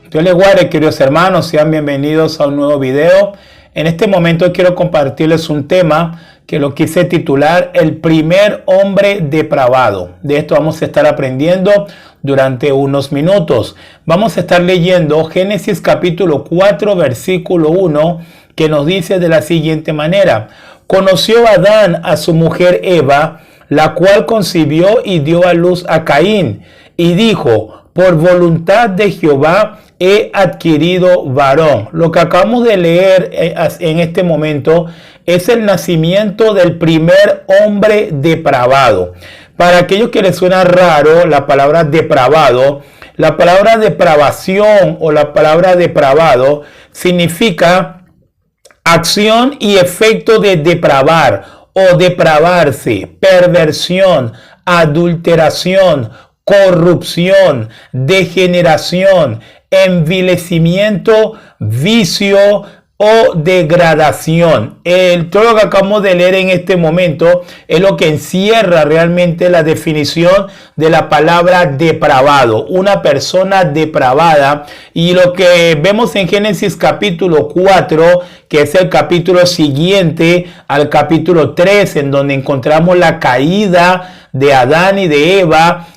Dios les guarde, queridos hermanos, sean bienvenidos a un nuevo video. En este momento quiero compartirles un tema que lo quise titular El primer hombre depravado. De esto vamos a estar aprendiendo durante unos minutos. Vamos a estar leyendo Génesis capítulo 4 versículo 1, que nos dice de la siguiente manera: conoció Adán a su mujer Eva, la cual concibió y dio a luz a Caín, y dijo: por voluntad de Jehová he adquirido varón. Lo que acabamos de leer en este momento es el nacimiento del primer hombre depravado. Para aquellos que les suena raro la palabra depravado, la palabra depravación o la palabra depravado significa acción y efecto de depravar o depravarse, perversión, adulteración, corrupción, degeneración, envilecimiento, vicio o degradación. Todo lo que acabamos de leer en este momento es lo que encierra realmente la definición de la palabra depravado, una persona depravada. Y lo que vemos en Génesis capítulo 4, que es el capítulo siguiente al capítulo 3, en donde encontramos la caída de Adán y de Eva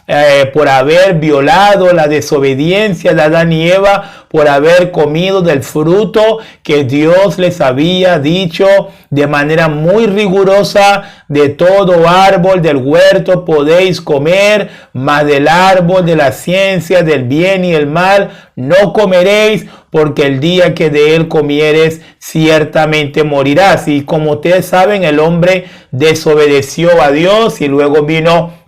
por haber violado, la desobediencia de Adán y Eva por haber comido del fruto que Dios les había dicho de manera muy rigurosa: de todo árbol del huerto podéis comer, mas del árbol de la ciencia del bien y el mal no comeréis, porque el día que de él comieres ciertamente morirás. Y como ustedes saben, el hombre desobedeció a Dios y luego vino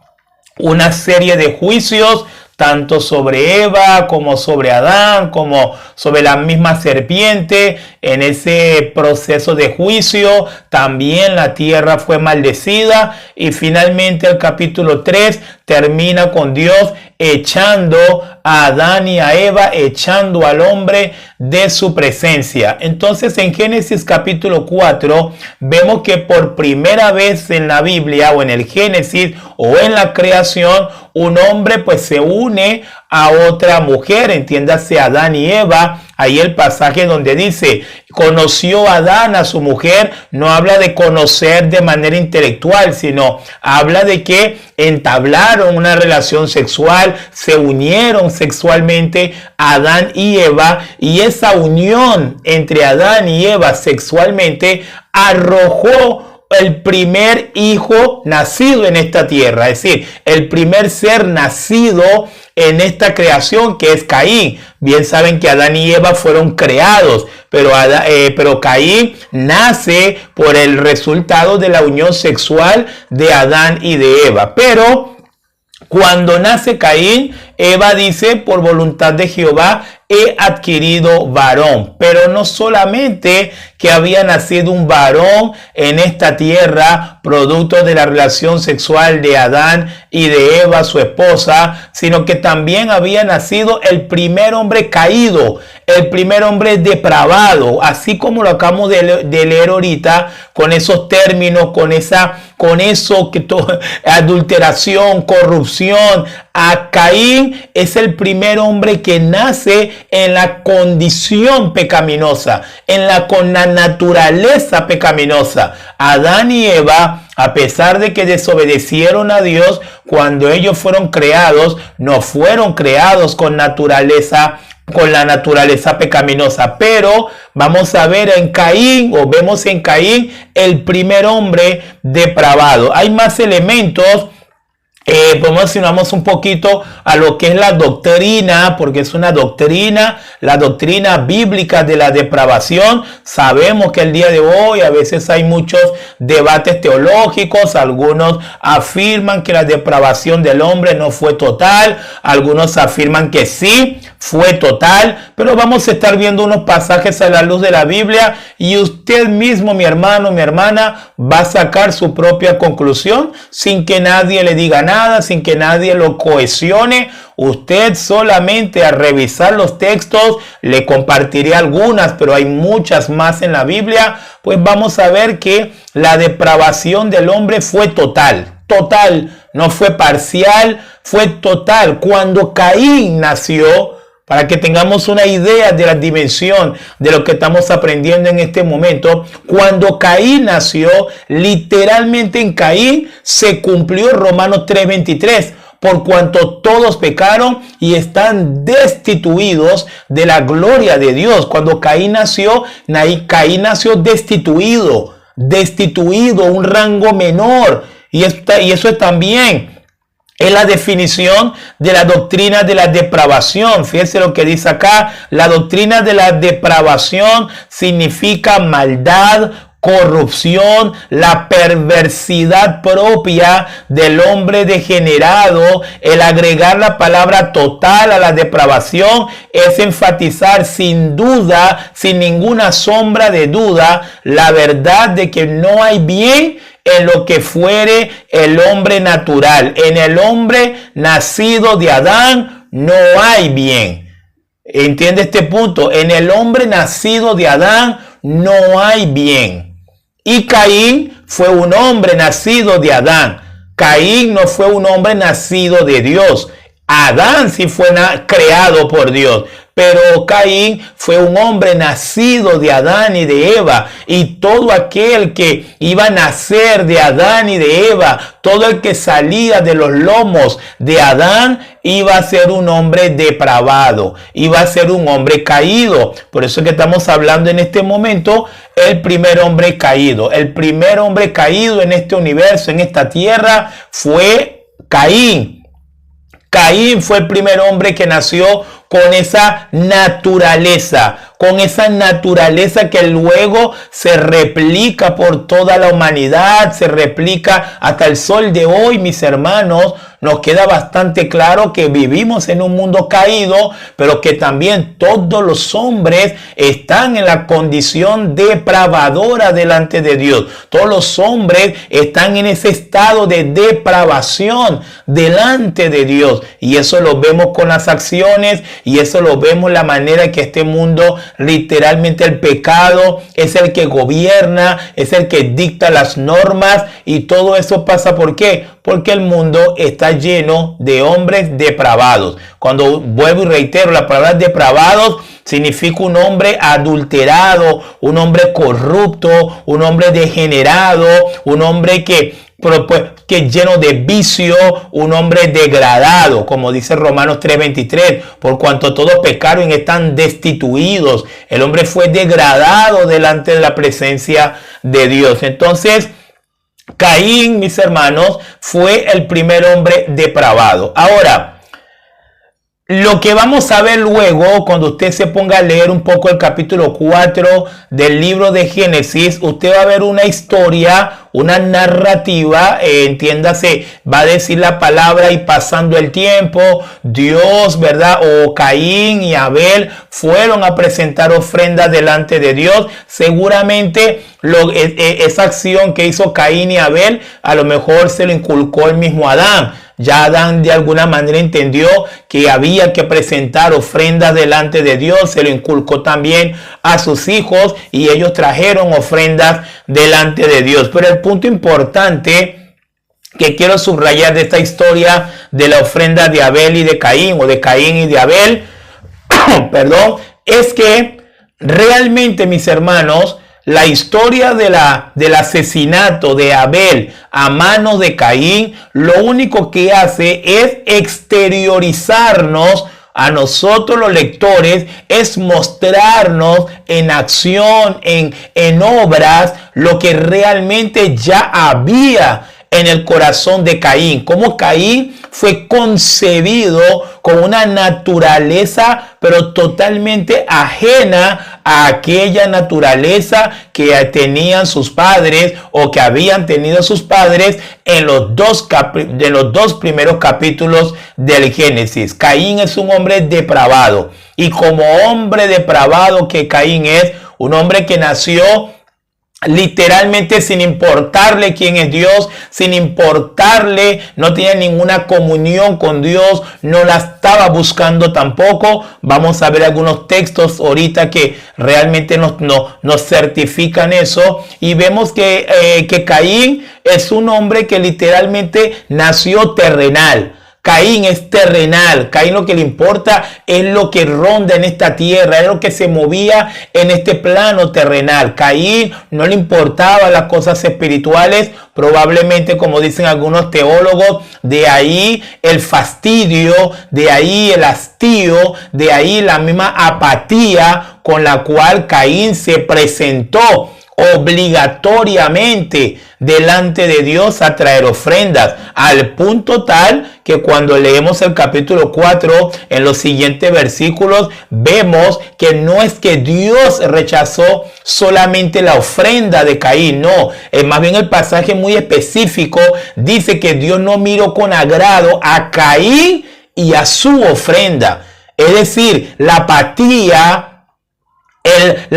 una serie de juicios, tanto sobre Eva como sobre Adán, como sobre la misma serpiente. En ese proceso de juicio también la tierra fue maldecida, y finalmente el capítulo 3 termina con Dios echando a Adán y a Eva, echando al hombre de su presencia. Entonces en Génesis capítulo 4 vemos que por primera vez en la Biblia, o en el Génesis, o en la creación, un hombre pues se une a otra mujer, entiéndase Adán y Eva. Ahí el pasaje donde dice conoció Adán a su mujer, no habla de conocer de manera intelectual, sino habla de que entablaron una relación sexual, se unieron sexualmente Adán y Eva, y esa unión entre Adán y Eva sexualmente arrojó el primer hijo nacido en esta tierra, es decir, el primer ser nacido en esta creación, que es Caín. Bien saben que Adán y Eva fueron creados, pero Caín nace por el resultado de la unión sexual de Adán y de Eva. Pero cuando nace Caín, Eva dice: por voluntad de Jehová he adquirido varón. Pero no solamente que había nacido un varón en esta tierra producto de la relación sexual de Adán y de Eva, su esposa, sino que también había nacido el primer hombre caído, el primer hombre depravado, así como lo acabamos de leer ahorita, con esos términos, con eso que adulteración, corrupción. A Caín es el primer hombre que nace en la condición pecaminosa, con la naturaleza pecaminosa. Adán y Eva, a pesar de que desobedecieron a Dios, cuando ellos fueron creados, no fueron creados con la naturaleza pecaminosa. Pero vamos a ver en Caín, o vemos en Caín, el primer hombre depravado. Hay más elementos. Vamos un poquito a lo que es la doctrina, porque es una doctrina, la doctrina bíblica de la depravación. Sabemos que el día de hoy a veces hay muchos debates teológicos. Algunos afirman que la depravación del hombre no fue total, algunos afirman que sí fue total, pero vamos a estar viendo unos pasajes a la luz de la Biblia, y usted mismo, mi hermano, mi hermana, va a sacar su propia conclusión sin que nadie le diga nada, sin que nadie lo cohesione. Usted solamente a revisar los textos, le compartiré algunas, pero hay muchas más en la Biblia, pues vamos a ver que la depravación del hombre fue total, no fue parcial, fue total. Cuando Caín nació, para que tengamos una idea de la dimensión de lo que estamos aprendiendo en este momento. Cuando Caín nació, literalmente en Caín se cumplió Romanos 3:23. Por cuanto todos pecaron y están destituidos de la gloria de Dios. Cuando Caín nació destituido, un rango menor. Y eso es también es la definición de la doctrina de la depravación. Fíjense lo que dice acá. La doctrina de la depravación significa maldad, corrupción, la perversidad propia del hombre degenerado. El agregar la palabra total a la depravación es enfatizar sin duda, sin ninguna sombra de duda, la verdad de que no hay bien en lo que fuere el hombre natural. En el hombre nacido de Adán no hay bien. ¿Entiende este punto? En el hombre nacido de Adán no hay bien. Y Caín fue un hombre nacido de Adán. Caín no fue un hombre nacido de Dios. Adán sí fue creado por Dios. Pero Caín fue un hombre nacido de Adán y de Eva. Y todo aquel que iba a nacer de Adán y de Eva, todo el que salía de los lomos de Adán, iba a ser un hombre depravado, iba a ser un hombre caído. Por eso es que estamos hablando en este momento el primer hombre caído. El primer hombre caído en este universo, en esta tierra, fue Caín. Caín fue el primer hombre que nació con esa naturaleza que luego se replica por toda la humanidad, se replica hasta el sol de hoy, mis hermanos. Nos queda bastante claro que vivimos en un mundo caído, pero que también todos los hombres están en la condición depravadora delante de Dios. Todos los hombres están en ese estado de depravación delante de Dios. Y eso lo vemos con las acciones, y eso lo vemos en la manera que este mundo, literalmente el pecado es el que gobierna, es el que dicta las normas, y todo eso pasa ¿por qué? Porque el mundo está lleno de hombres depravados. Cuando vuelvo y reitero, la palabra depravados significa un hombre adulterado, un hombre corrupto, un hombre degenerado, un hombre que lleno de vicio, un hombre degradado, como dice Romanos 3:23, por cuanto todos pecaron y están destituidos. El hombre fue degradado delante de la presencia de Dios. Entonces, Caín, mis hermanos, fue el primer hombre depravado. Ahora, lo que vamos a ver luego, cuando usted se ponga a leer un poco el capítulo 4 del libro de Génesis, usted va a ver una historia, una narrativa, entiéndase, va a decir la palabra y pasando el tiempo, Dios, ¿verdad? O Caín y Abel fueron a presentar ofrendas delante de Dios. Seguramente esa acción que hizo Caín y Abel, a lo mejor se lo inculcó el mismo Adán. Ya Adán de alguna manera entendió que había que presentar ofrendas delante de Dios, se lo inculcó también a sus hijos y ellos trajeron ofrendas delante de Dios. Pero el punto importante que quiero subrayar de esta historia de la ofrenda de Abel y de Caín, o de Caín y de Abel, perdón, es que realmente, mis hermanos, la historia del asesinato de Abel a manos de Caín, lo único que hace es exteriorizarnos a nosotros los lectores, es mostrarnos en acción, en obras, lo que realmente ya había en el corazón de Caín. Como Caín fue concebido con una naturaleza, pero totalmente ajena a aquella naturaleza que tenían sus padres, o que habían tenido sus padres en los dos primeros capítulos del Génesis. Caín es un hombre depravado, y como hombre depravado que Caín es, un hombre que nació literalmente sin importarle quién es Dios, sin importarle, no tenía ninguna comunión con Dios, no la estaba buscando tampoco. Vamos a ver algunos textos ahorita que realmente nos certifican eso, y vemos que Caín es un hombre que literalmente nació terrenal. Caín es terrenal. Caín lo que le importa es lo que ronda en esta tierra, es lo que se movía en este plano terrenal. Caín no le importaba las cosas espirituales. Probablemente, como dicen algunos teólogos, de ahí el fastidio, de ahí el hastío, de ahí la misma apatía con la cual Caín se presentó obligatoriamente delante de Dios a traer ofrendas, al punto tal que cuando leemos el capítulo 4 en los siguientes versículos vemos que no es que Dios rechazó solamente la ofrenda de Caín, no, es más bien el pasaje muy específico, dice que Dios no miró con agrado a Caín y a su ofrenda, es decir, la apatía, el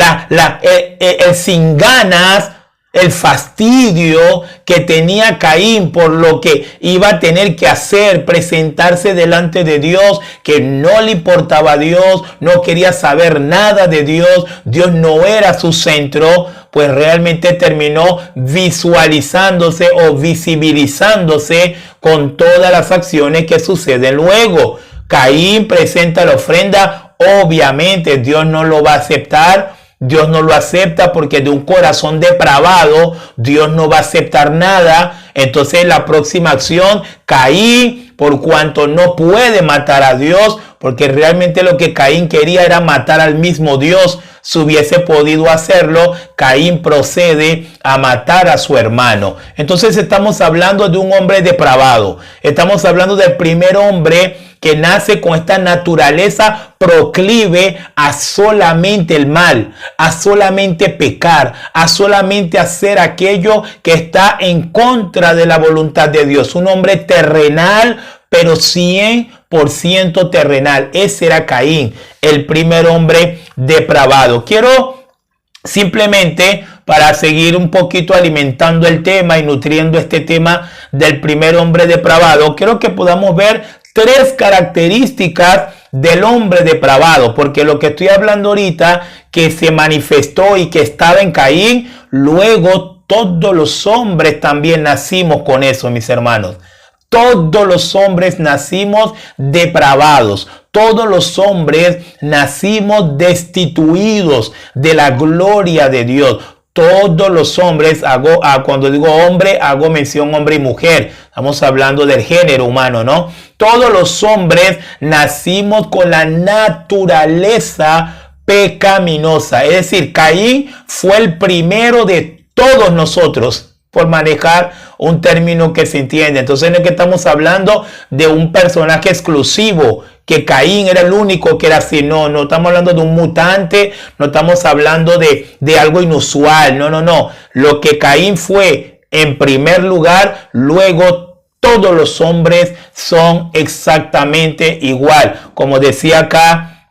sin ganas, el fastidio que tenía Caín por lo que iba a tener que hacer, presentarse delante de Dios, que no le importaba a Dios, no quería saber nada de Dios, Dios no era su centro, pues realmente terminó visualizándose o visibilizándose con todas las acciones que suceden luego. Caín presenta la ofrenda. Obviamente Dios no lo va a aceptar, Dios no lo acepta porque de un corazón depravado Dios no va a aceptar nada. Entonces la próxima acción, Caín, por cuanto no puede matar a Dios, porque realmente lo que Caín quería era matar al mismo Dios, si hubiese podido hacerlo, Caín procede a matar a su hermano. Entonces estamos hablando de un hombre depravado, estamos hablando del primer hombre que nace con esta naturaleza proclive a solamente el mal, a solamente pecar, a solamente hacer aquello que está en contra de la voluntad de Dios. Un hombre terrenal, pero 100% terrenal. Ese era Caín, el primer hombre depravado. Quiero simplemente, para seguir un poquito alimentando el tema y nutriendo este tema del primer hombre depravado, quiero que podamos ver 3 características del hombre depravado, porque lo que estoy hablando ahorita, que se manifestó y que estaba en Caín, luego todos los hombres también nacimos con eso, mis hermanos. Todos los hombres nacimos depravados. Todos los hombres nacimos destituidos de la gloria de Dios. Todos los hombres, cuando digo hombre, hago mención hombre y mujer. Estamos hablando del género humano, ¿no? Todos los hombres nacimos con la naturaleza pecaminosa. Es decir, Caín fue el primero de todos nosotros, por manejar un término que se entiende. Entonces no es que estamos hablando de un personaje exclusivo, que Caín era el único que era así. No estamos hablando de un mutante, no estamos hablando de algo inusual. No. Lo que Caín fue en primer lugar, luego todos los hombres son exactamente igual. Como decía acá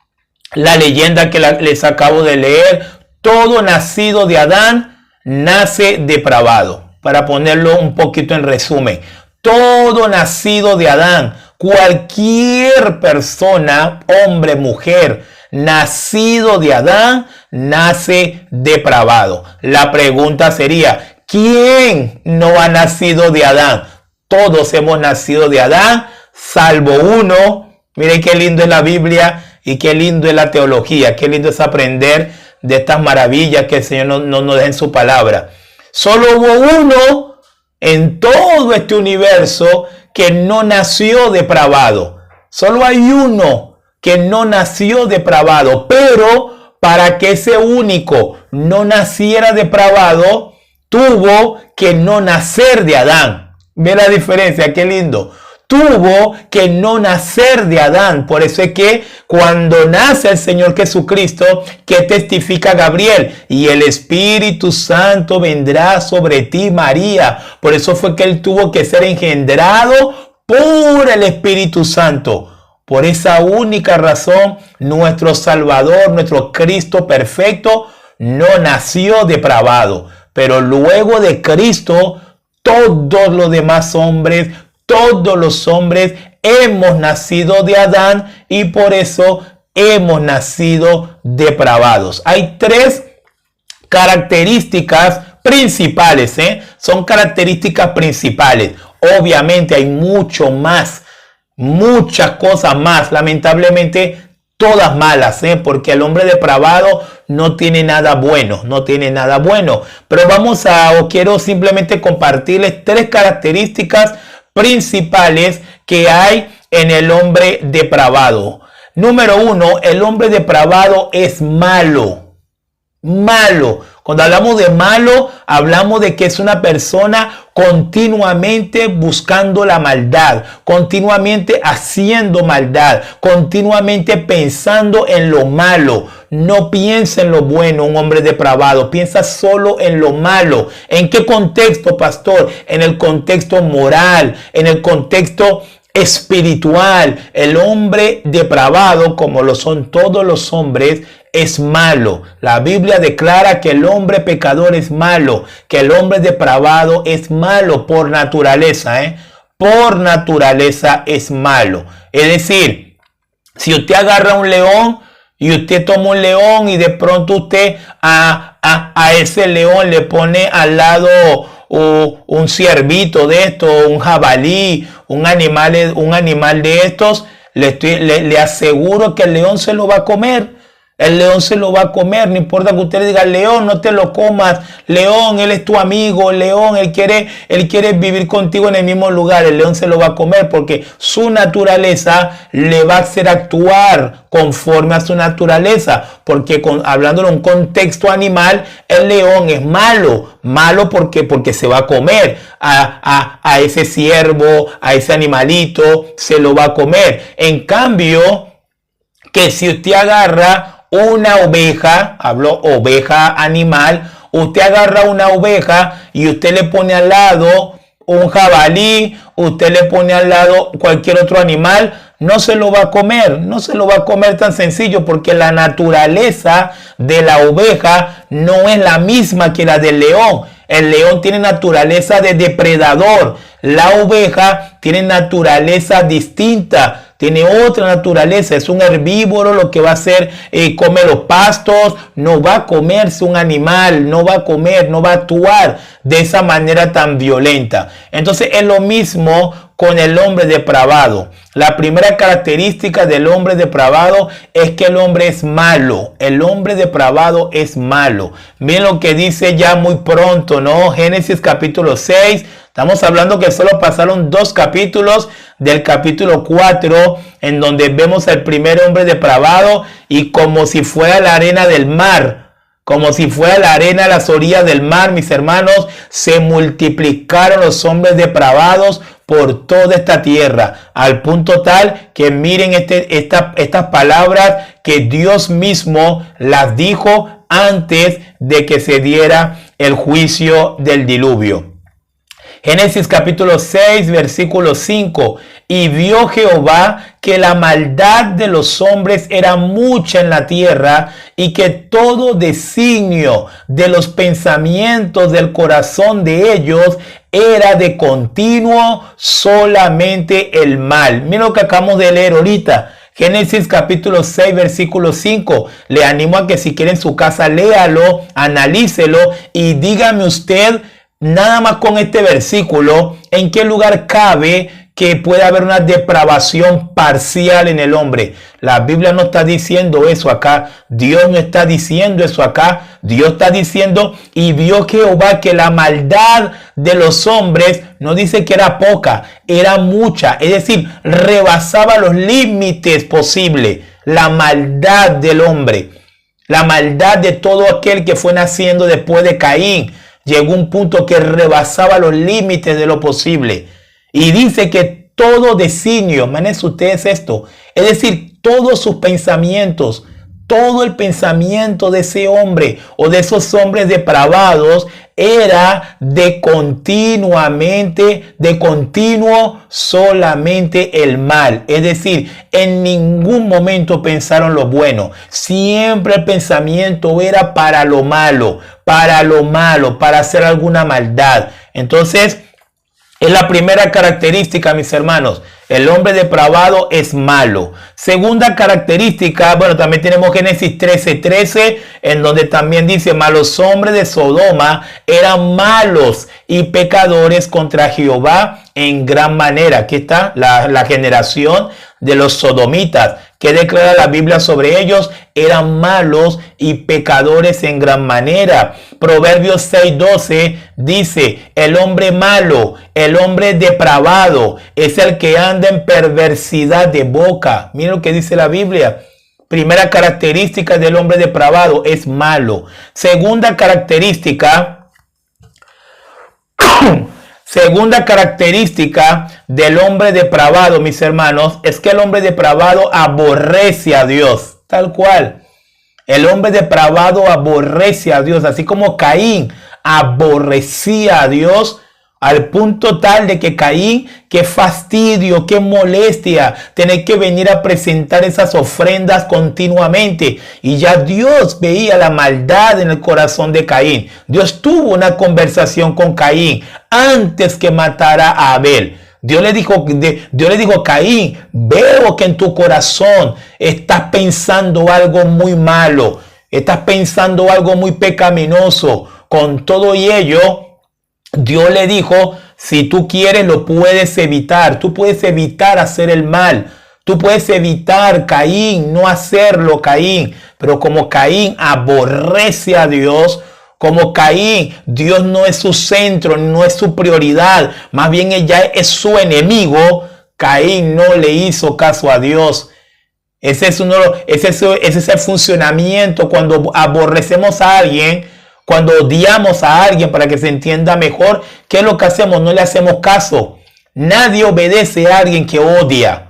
la leyenda que les acabo de leer, todo nacido de Adán nace depravado. Para ponerlo un poquito en resumen, todo nacido de Adán, cualquier persona, hombre, mujer, nacido de Adán, nace depravado. La pregunta sería, ¿quién no ha nacido de Adán? Todos hemos nacido de Adán, salvo uno. Miren qué lindo es la Biblia y qué lindo es la teología, qué lindo es aprender de estas maravillas que el Señor nos da en su palabra. Solo hubo uno en todo este universo que no nació depravado. Solo hay uno que no nació depravado. Pero para que ese único no naciera depravado, tuvo que no nacer de Adán. ¿Ve la diferencia? Qué lindo. Tuvo que no nacer de Adán. Por eso es que cuando nace el Señor Jesucristo, que testifica Gabriel, y el Espíritu Santo vendrá sobre ti, María. Por eso fue que él tuvo que ser engendrado por el Espíritu Santo. Por esa única razón, nuestro Salvador, nuestro Cristo perfecto, no nació depravado. Pero luego de Cristo, todos los demás hombres, todos los hombres hemos nacido de Adán y por eso hemos nacido depravados. Hay 3 características principales, son características principales. Obviamente hay mucho más muchas cosas más, lamentablemente todas malas, porque el hombre depravado no tiene nada bueno, no tiene nada bueno. Pero quiero simplemente compartirles 3 características principales que hay en el hombre depravado. Número 1, el hombre depravado es malo. Malo. Cuando hablamos de malo, hablamos de que es una persona continuamente buscando la maldad, continuamente haciendo maldad, continuamente pensando en lo malo. No piensa en lo bueno, un hombre depravado, piensa solo en lo malo. ¿En qué contexto, pastor? En el contexto moral, en el contexto espiritual. El hombre depravado, como lo son todos los hombres, es malo. La Biblia declara que el hombre pecador es malo, que el hombre depravado es malo por naturaleza, por naturaleza es malo. Es decir, si usted agarra un león y usted toma un león y de pronto usted a ese león le pone al lado un ciervito de esto, un jabalí, un animal de estos, le aseguro que el león se lo va a comer. El león se lo va a comer, no importa que usted le diga, león, no te lo comas, león, él es tu amigo, león, él quiere vivir contigo en el mismo lugar, el león se lo va a comer porque su naturaleza le va a hacer actuar conforme a su naturaleza, porque hablando en un contexto animal, el león es malo porque se va a comer a ese ciervo, a ese animalito, se lo va a comer. En cambio, que si usted agarra una oveja, hablo oveja animal, usted agarra una oveja y usted le pone al lado un jabalí, usted le pone al lado cualquier otro animal, no se lo va a comer, no se lo va a comer tan sencillo porque la naturaleza de la oveja no es la misma que la del león. El león tiene naturaleza de depredador, la oveja tiene naturaleza distinta. Tiene otra naturaleza, es un herbívoro, lo que va a hacer, come los pastos, no va a comerse un animal, no va a actuar de esa manera tan violenta. Entonces es lo mismo con el hombre depravado. La primera característica del hombre depravado es que el hombre es malo. El hombre depravado es malo. Miren lo que dice ya muy pronto, ¿no? Génesis capítulo 6. Estamos hablando que solo pasaron 2 capítulos del capítulo 4, en donde vemos al primer hombre depravado y como si fuera la arena del mar, como si fuera la arena a las orillas del mar, mis hermanos, se multiplicaron los hombres depravados por toda esta tierra, al punto tal que miren estas palabras que Dios mismo las dijo antes de que se diera el juicio del diluvio. Génesis capítulo 6, versículo 5. Y vio Jehová que la maldad de los hombres era mucha en la tierra y que todo designio de los pensamientos del corazón de ellos era de continuo solamente el mal. Mira lo que acabamos de leer ahorita. Génesis capítulo 6, versículo 5. Le animo a que si quiere en su casa léalo, analícelo y dígame usted, nada más con este versículo, ¿en qué lugar cabe que pueda haber una depravación parcial en el hombre? La Biblia no está diciendo eso acá. Dios no está diciendo eso acá. Dios está diciendo, y vio Jehová que la maldad de los hombres, no dice que era poca, era mucha. Es decir, rebasaba los límites posibles. La maldad del hombre, la maldad de todo aquel que fue naciendo después de Caín, llegó un punto que rebasaba los límites de lo posible. Y dice que todo designio, manes ustedes esto, es decir, todos sus pensamientos, todo el pensamiento de ese hombre o de esos hombres depravados era de continuo solamente el mal. Es decir, en ningún momento pensaron lo bueno. Siempre el pensamiento era para lo malo, para hacer alguna maldad. Entonces, es la primera característica, mis hermanos. El hombre depravado es malo. Segunda característica, bueno, también tenemos Génesis 13:13, en donde también dice, mas los hombres de Sodoma eran malos y pecadores contra Jehová en gran manera. Aquí está la generación de los sodomitas. ¿Qué declara la Biblia sobre ellos? Eran malos y pecadores en gran manera. Proverbios 6:12 dice, el hombre malo, el hombre depravado, es el que anda en perversidad de boca. Miren lo que dice la Biblia. Primera característica del hombre depravado, es malo. Segunda característica del hombre depravado, mis hermanos, es que el hombre depravado aborrece a Dios. Tal cual. El hombre depravado aborrece a Dios, así como Caín aborrecía a Dios, al punto tal de que Caín, qué fastidio, qué molestia tener que venir a presentar esas ofrendas continuamente. Y ya Dios veía la maldad en el corazón de Caín. Dios tuvo una conversación con Caín antes que matara a Abel. Dios le dijo, Caín, veo que en tu corazón estás pensando algo muy malo, estás pensando algo muy pecaminoso. Con todo y ello, Dios le dijo, si tú quieres lo puedes evitar, tú puedes evitar hacer el mal, tú puedes evitar, Caín, no hacerlo, Caín. Pero como Caín aborrece a Dios, como Caín, Dios no es su centro, no es su prioridad, más bien ella es su enemigo, Caín no le hizo caso a Dios. Ese es el funcionamiento cuando aborrecemos a alguien. Cuando odiamos a alguien, para que se entienda mejor, ¿qué es lo que hacemos? No le hacemos caso. Nadie obedece a alguien que odia.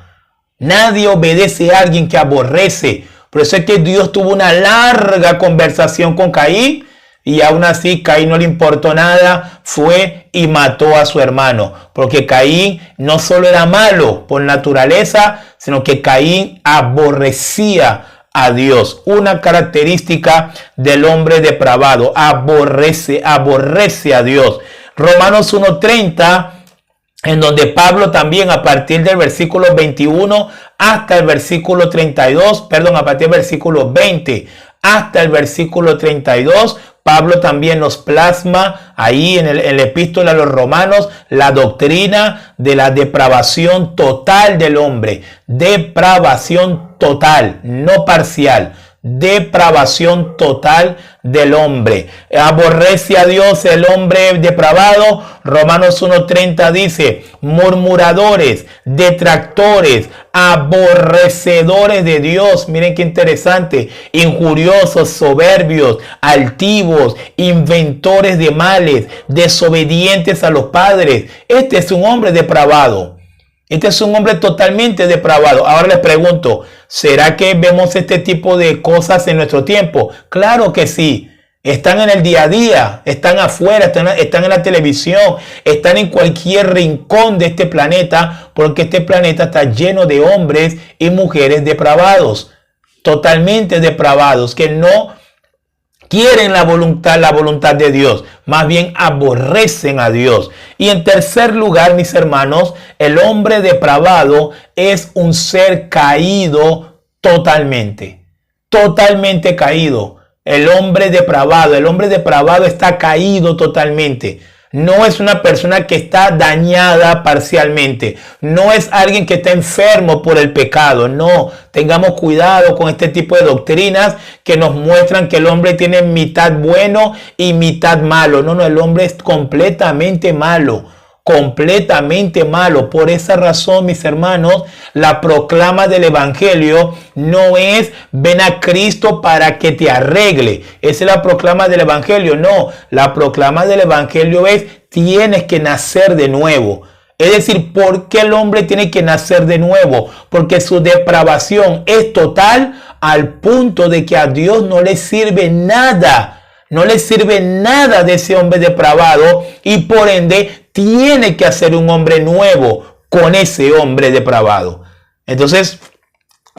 Nadie obedece a alguien que aborrece. Por eso es que Dios tuvo una larga conversación con Caín y aún así Caín no le importó nada, fue y mató a su hermano. Porque Caín no solo era malo por naturaleza, sino que Caín aborrecía a Dios. Una característica del hombre depravado, aborrece a Dios. Romanos 1:30, en donde Pablo también a partir del versículo 21 hasta el versículo 32, a partir del versículo 20 hasta el versículo 32, Pablo también nos plasma ahí en la epístola a los romanos la doctrina de la depravación total del hombre. Depravación total, no parcial. Depravación total del hombre. Aborrece a Dios el hombre depravado. Romanos 1:30 dice, murmuradores, detractores, aborrecedores de Dios. Miren qué interesante. Injuriosos, soberbios, altivos, inventores de males, desobedientes a los padres. Este es un hombre depravado. Este es un hombre totalmente depravado. Ahora les pregunto, ¿será que vemos este tipo de cosas en nuestro tiempo? Claro que sí. Están en el día a día, están afuera, están en la televisión, están en cualquier rincón de este planeta, porque este planeta está lleno de hombres y mujeres depravados, totalmente depravados, que no quieren la voluntad de Dios, más bien aborrecen a Dios. Y en tercer lugar, mis hermanos, el hombre depravado es un ser caído totalmente caído. El hombre depravado está caído totalmente. No es una persona que está dañada parcialmente. No es alguien que está enfermo por el pecado. No, tengamos cuidado con este tipo de doctrinas que nos muestran que el hombre tiene mitad bueno y mitad malo. No, el hombre es completamente malo. Completamente malo. Por esa razón, mis hermanos, la proclama del evangelio no es ven a Cristo para que te arregle. Esa es la proclama del evangelio. No, la proclama del evangelio es tienes que nacer de nuevo. Es decir, ¿por qué el hombre tiene que nacer de nuevo? Porque su depravación es total al punto de que a Dios no le sirve nada. No le sirve nada de ese hombre depravado y por ende tiene que hacer un hombre nuevo con ese hombre depravado. Entonces,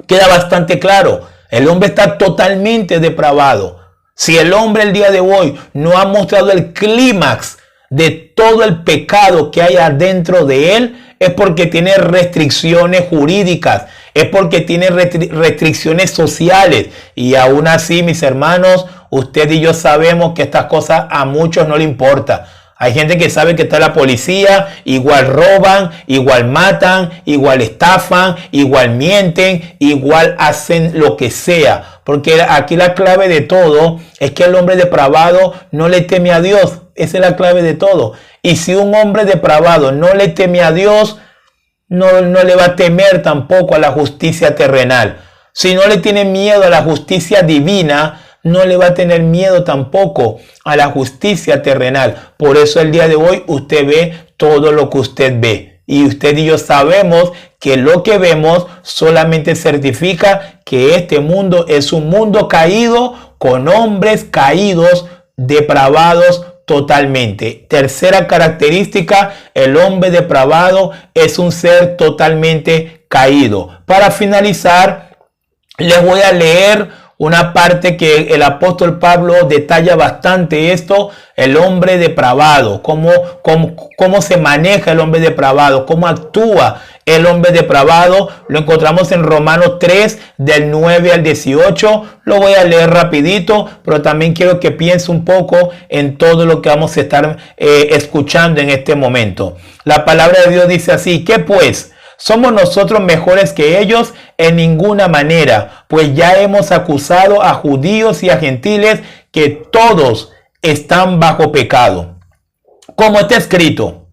queda bastante claro. El hombre está totalmente depravado. Si el hombre el día de hoy no ha mostrado el clímax de todo el pecado que hay adentro de él, es porque tiene restricciones jurídicas, es porque tiene restricciones sociales. Y aún así, mis hermanos, usted y yo sabemos que estas cosas a muchos no le importan. Hay gente que sabe que está la policía, igual roban, igual matan, igual estafan, igual mienten, igual hacen lo que sea. Porque aquí la clave de todo es que el hombre depravado no le teme a Dios. Esa es la clave de todo. Y si un hombre depravado no le teme a Dios, no le va a temer tampoco a la justicia terrenal. Si no le tiene miedo a la justicia divina, no le va a tener miedo tampoco a la justicia terrenal. Por eso el día de hoy usted ve todo lo que usted ve. Y usted y yo sabemos que lo que vemos solamente certifica que este mundo es un mundo caído, con hombres caídos, depravados totalmente. Tercera característica, el hombre depravado es un ser totalmente caído. Para finalizar, les voy a leer una parte que el apóstol Pablo detalla bastante esto, el hombre depravado, cómo se maneja el hombre depravado, cómo actúa el hombre depravado. Lo encontramos en Romanos 3, del 9 al 18. Lo voy a leer rapidito, pero también quiero que piense un poco en todo lo que vamos a estar escuchando en este momento. La palabra de Dios dice así: ¿qué pues? ¿Somos nosotros mejores que ellos? En ninguna manera, pues ya hemos acusado a judíos y a gentiles que todos están bajo pecado. Como está escrito,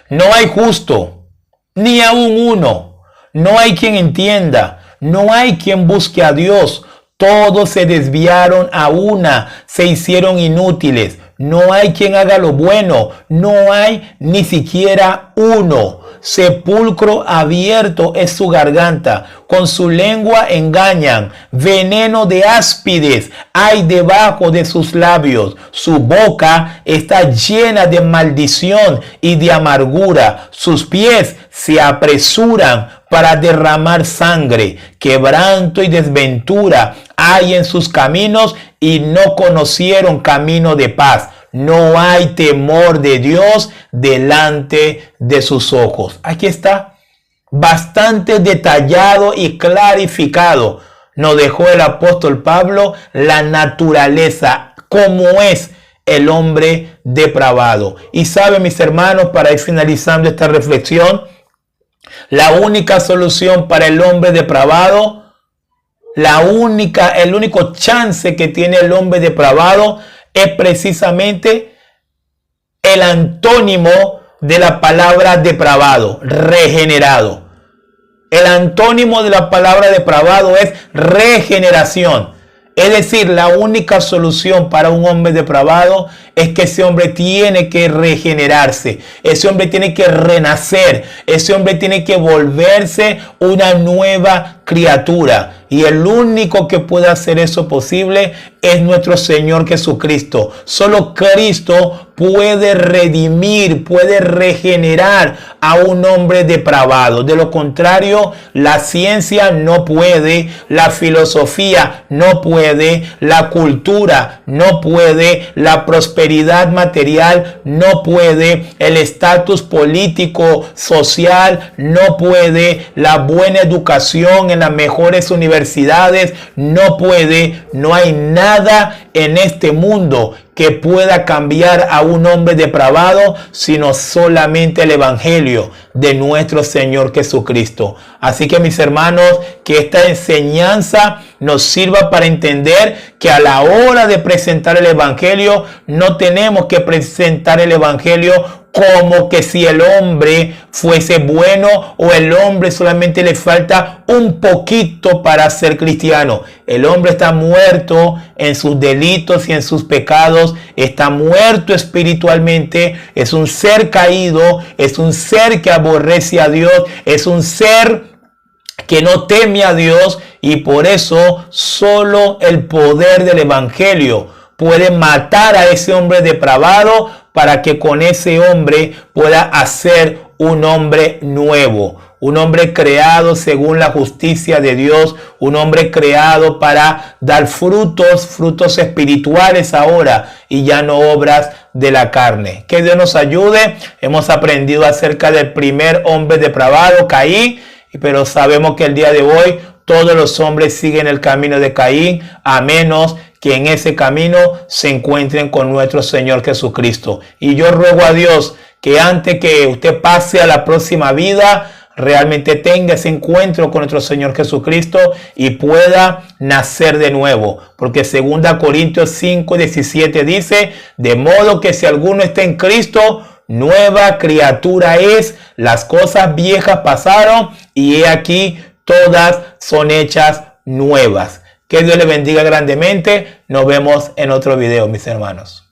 no hay justo, ni aun uno. No hay quien entienda, no hay quien busque a Dios. Todos se desviaron a una, se hicieron inútiles. No hay quien haga lo bueno, no hay ni siquiera uno. Sepulcro abierto es su garganta, con su lengua engañan, veneno de áspides hay debajo de sus labios, su boca está llena de maldición y de amargura, sus pies se apresuran para derramar sangre, quebranto y desventura hay en sus caminos y no conocieron camino de paz. No hay temor de Dios delante de sus ojos. Aquí está, bastante detallado y clarificado. Nos dejó el apóstol Pablo la naturaleza, cómo es el hombre depravado. Y saben, mis hermanos, para ir finalizando esta reflexión, la única solución para el hombre depravado, el único chance que tiene el hombre depravado es precisamente el antónimo de la palabra depravado, regenerado. El antónimo de la palabra depravado es regeneración. Es decir, la única solución para un hombre depravado es que ese hombre tiene que regenerarse. Ese hombre tiene que renacer. Ese hombre tiene que volverse una nueva criatura. Y el único que puede hacer eso posible es nuestro Señor Jesucristo. Solo Cristo puede redimir, puede regenerar a un hombre depravado. De lo contrario, la ciencia no puede, la filosofía no puede, la cultura no puede, la prosperidad material no puede, el estatus político, social no puede, la buena educación en las mejores universidades no puede. No hay nada en este mundo que pueda cambiar a un hombre depravado, sino solamente el evangelio de nuestro Señor Jesucristo. Así que, mis hermanos, que esta enseñanza nos sirva para entender que a la hora de presentar el evangelio, no tenemos que presentar el evangelio como que si el hombre fuese bueno o el hombre solamente le falta un poquito para ser cristiano. El hombre está muerto en sus delitos y en sus pecados, está muerto espiritualmente, es un ser caído, es un ser que aborrece a Dios, es un ser que no teme a Dios, y por eso solo el poder del evangelio puede matar a ese hombre depravado para que con ese hombre pueda hacer un hombre nuevo. un hombre creado según la justicia de Dios, un hombre creado para dar frutos espirituales ahora y ya no obras de la carne. Que Dios nos ayude. Hemos aprendido acerca del primer hombre depravado, Caín, pero sabemos que el día de hoy todos los hombres siguen el camino de Caín, a menos que en ese camino se encuentren con nuestro Señor Jesucristo. Y yo ruego a Dios que antes que usted pase a la próxima vida, realmente tenga ese encuentro con nuestro Señor Jesucristo y pueda nacer de nuevo. Porque 2 Corintios 5:17 dice, de modo que si alguno está en Cristo, nueva criatura es, las cosas viejas pasaron y he aquí todas son hechas nuevas. Que Dios le bendiga grandemente. Nos vemos en otro video, mis hermanos.